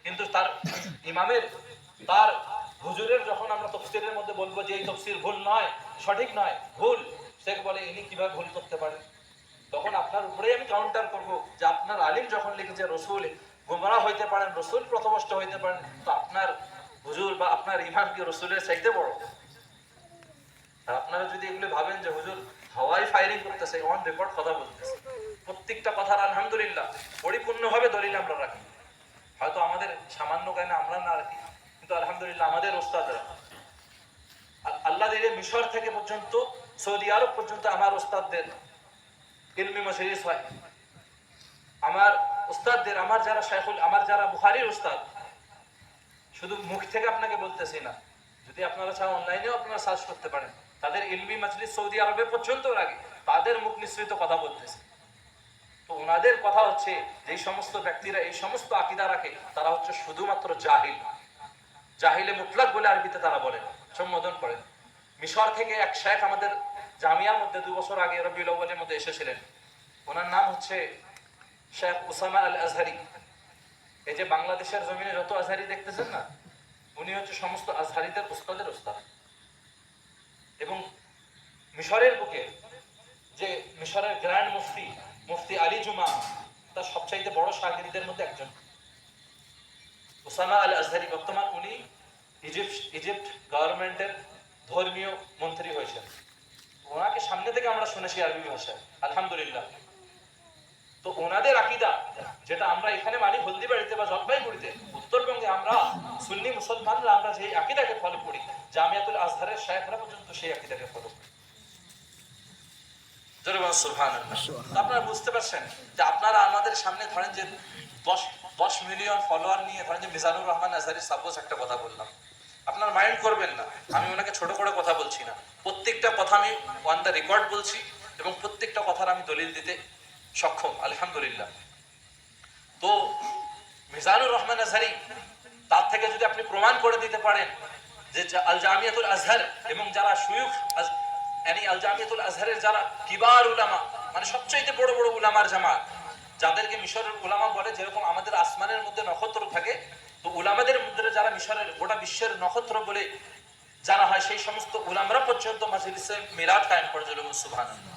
কিন্তু তার ইমামের তার হুজুরের যখন আমরা তাফসীরের মধ্যে বলবো যে এই তাফসীর ভুল নয়, সঠিক নয়, ভুল, সে বলে ইনি কিভাবে ভুল করতে পারেন? তখন আপনার উপরেই আমি কাউন্টার করব যে আপনার আলিম যখন লিখেছে রসুল গুমরাহ হইতে পারেন, রসুল পথভ্রষ্ট হইতে পারেন, তো আপনার হুজুর বা আপনার ইমাম কি রসুলের চাইতে বড়? আর আপনারা যদি এগুলো ভাবেন যে হুজুর হাওয়াই ফায়ারিং করতেছে, অন রেকর্ড কথা বলতেছে, প্রত্যেকটা কথার আলহামদুলিল্লাহ পরিপূর্ণভাবে দলিল আমরা রাখি, হয়তো আমাদের সামান্য জ্ঞানে আমরা না রাখি, কিন্তু আলহামদুলিল্লাহ আমাদের ওস্তাদরা আল্লাহ দিলে মিশর থেকে পর্যন্ত সৌদি আরব পর্যন্ত আমার ওস্তাদদের ইলমি মজলিস হয়। আমার উস্তাদদের, আমার যারা শাইখুল, আমার যারা বুখারীর উস্তাদ, শুধু মুখ থেকে আপনাকে বলতেছি না, যদি আপনারা চান অনলাইনেও আপনারা সার্চ করতে পারেন, তাদের ইলমি মজলিস সৌদি আরবে পর্যন্ত লাগে, তাদের মুখ নিঃসৃত কথা বলতেছে। তো ওনাদের কথা হচ্ছে যে সমস্ত ব্যক্তিরা এই সমস্ত আকীদা রাখে তারা হচ্ছে শুধুমাত্র জাহিল, জাহিলে মুতলাক বলে আরবিতে তারা বলেন, সম্বোধন করেন। মিশর থেকে এক শেখ আমাদের জামিয়ার মধ্যে 2 বছর আগে রবিউল আউয়ালের মধ্যে এসেছিলেন। ওনার নাম হচ্ছে শেখ উসামা আল আজহারি। এই যে বাংলাদেশের জমিনে যত আজহারি দেখতেছেন না, উনি হচ্ছে সমস্ত আজহারিদের উস্তাদের উস্তাদ। এবং মিশরের বুকে যে মিশরের গ্র্যান্ড মুফতি, মুফতি আলী জুমা, তার সবচাইতে বড় শাগিরদের মধ্যে একজন উসামা আল আজহারি। বর্তমান উনি ইজিপ্ট গভর্নমেন্টের ধর্মীয় মন্ত্রী হয়েছেন। ওনাকে সামনে থেকে আমরা শুনেছি আরবি ভাষায়, আলহামদুলিল্লাহ। তো ওনাদের আকীদা যেটা আমরা এখানে মানি হলদিবাড়িতে বা জলপাইগুড়িতে, উত্তরবঙ্গে আমরা সুন্নি মুসলমানরা আমরা যে আকীদাকে ফলো করি, জামিয়াতুল আজহারের শায়খরা পর্যন্ত সেই আকীদাকে ফলো করি। জোরে বলুন সুবহানাল্লাহ। আপনারা বুঝতে পারছেন যে আপনারা আমাদের সামনে ধরেন যে 10 মিলিয়ন ফলোয়ার নিয়ে ধরেন যে মিজানুর রহমান আজহারি সাপোজ একটা কথা বললাম, আপনার মাইন্ড করবেন না, আমি ওনাকে ছোট করে কথা বলছি না, প্রত্যেকটা কথা আমি অন দ্য রেকর্ড বলছি এবং প্রত্যেকটা কথার আমি দলিল দিতে সক্ষম, আলহামদুলিল্লাহ। তো মিজানুর রহমান আজহারি, তার থেকে যদি আপনি প্রমাণ করে দিতে পারেন যে আল জামিয়াতুল আজহার এবং যারা শুয়ুখ यानी আল জামিয়াতুল আজহারের যারা কিবার উলামা, মানে সবচেয়ে বড় বড় উলামার জামাত, যাদেরকে মিশরের উলামা বলে, যেরকম আমাদের আসমানের মধ্যে নক্ষত্র থাকে, তো উলামাদের মধ্যে যারা মিশরের গোটা বিশ্বের নক্ষত্র বলে জানা হয়, সেই সমস্ত উলামারা পর্যন্ত মাজলিসে মিলাদ কায়েম করে। সুবহানাল্লাহ।